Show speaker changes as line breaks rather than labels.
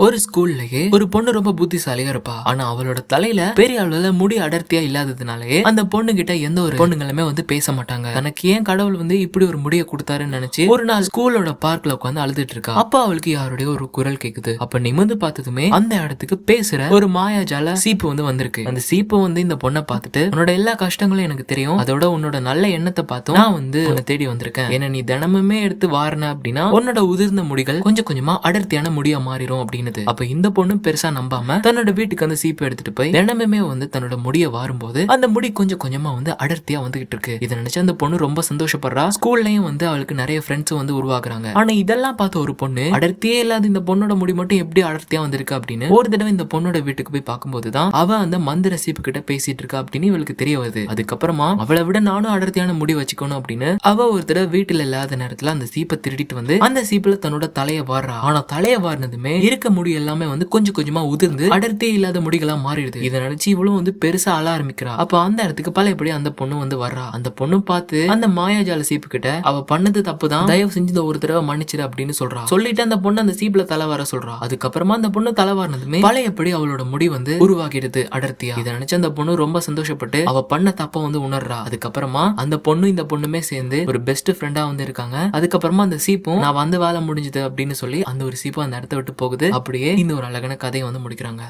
ஒரு ஸ்கூல்லயே ஒரு பொண்ணு ரொம்ப புத்திசாலியா இருப்பா. ஆனா அவளோட தலையில பெரிய அளவுல முடி அடர்த்தியா இல்லாததுனாலே அந்த பொண்ணு கிட்ட எந்த ஒரு பொண்ணுங்களுமே பேச மாட்டாங்க. தனக்கு ஏன் கடவுள் இப்படி ஒரு முடிய கொடுத்தாருன்னு நினைச்சு ஒரு நாள் ஸ்கூலோட பார்க்ல உட்காந்து அழுதுட்டு இருக்கா. அப்ப அவளுக்கு யாருடைய ஒரு குரல் கேக்குது. அப்ப நிமிர்ந்து பார்த்ததுமே அந்த இடத்துக்கு பேசுற ஒரு மாயாஜால சீப்பு வந்திருக்கு. அந்த சீப்பு இந்த பொண்ணை பார்த்துட்டு, உன்னோட எல்லா கஷ்டங்களும் எனக்கு தெரியும், அதோட உன்னோட நல்ல எண்ணத்தை பார்த்தும் நான் உன்னை தேடி வந்திருக்கேன். ஏன்னா நீ தினமுமே எடுத்து வாரின அப்படின்னா உன்னோட உதிர்ந்த முடிகள் கொஞ்சம் கொஞ்சமா அடர்த்தியான முடியா மாறிடும் அப்படின்னு. அப்ப இந்த பொண்ணு பெருசா நம்பாம தன்னோட வீட்டுக்கு அந்த சீப்பு எடுத்துட்டு போய் தினமுமே தன்னோட முடிய வாரும்போது அந்த முடி கொஞ்சம் கொஞ்சமா அடர்த்தியா வந்துகிட்டு இருக்கு. இதை நினைச்சு அந்த பொண்ணு ரொம்ப சந்தோஷப்படுறா. ஸ்கூல்லயும் அவளுக்கு நிறைய ஃப்ரெண்ட்ஸ் உருவாக்குறாங்க. ஆனா இதெல்லாம் பார்த்த ஒரு பொண்ணு, அடர்த்தியே இல்லாத இந்த பொண்ணோட முடி மட்டும் எப்படி அடர்த்தியா வந்திருக்கு அப்படின்னு ஒரு தடவை இந்த பொண்ணோட வீட்டுக்கு போய் பார்க்கும்போதுதான் அவ அந்த மந்திர சீப்பு கிட்ட பேசிட்டு இருக்கா அப்படின்னு இவளுக்கு தெரிய வருது. அதுக்கப்புறமா அவளை விட நானும் அடர்த்தியான முடி வச்சுக்கணும் அப்படின்னு அவ ஒரு தடவை வீட்டுல இல்லாத நேரத்துல அந்த சீப்பை திருடிட்டு அந்த சீப்புல தன்னோட தலைய வாடுறா. ஆனா தலைய வாரினதுமே இருக்க முடி எல்லாமே கொஞ்சம் கொஞ்சமா உதிர்ந்து அடர்த்தியே இல்லாத முடிகளா மாறிடுது. இதை நினைச்சு இவளும் பெருசா அழ ஆரம்பிக்கிறா. அப்ப அந்த இடத்துக்கு பழையபடி அந்த பொண்ணு வர்றா. அந்த பொண்ணு பார்த்து அந்த மாயாஜால சீப்பு கிட்ட அவ பண்ணது தப்புதான், தயவு செஞ்சு ஒரு தடவை மன்னிச்சிரு அப்படின்னு சொல்றா. சொல்லிட்டு அந்த பொண்ணு அந்த சீப்புல தலை வர சொல்றா. அதுக்கப்புறமா அந்த பொண்ணு தலை வாரினதுமே பழையபடி அவளோட முடி உருவாகிடுது அடர்த்தியா. இதை நினைச்சு அந்த பொண்ணு ரொம்ப சந்தோஷப்பட்டு அவ பண்ண தப்ப உணர்றா. அதுக்கப்புறமா அந்த பொண்ணு இந்த பொண்ணுமே சேர்ந்து ஒரு பெஸ்ட் ஃப்ரெண்டா இருக்காங்க. அதுக்கப்புறமா அந்த சீப்பும் நான் வேலை முடிஞ்சது அப்படின்னு சொல்லி அந்த ஒரு சீப்பு அந்த இடத்த விட்டு போகுது. அப்படியே இந்த ஒரு அழகான கதையை முடிக்கிறாங்க.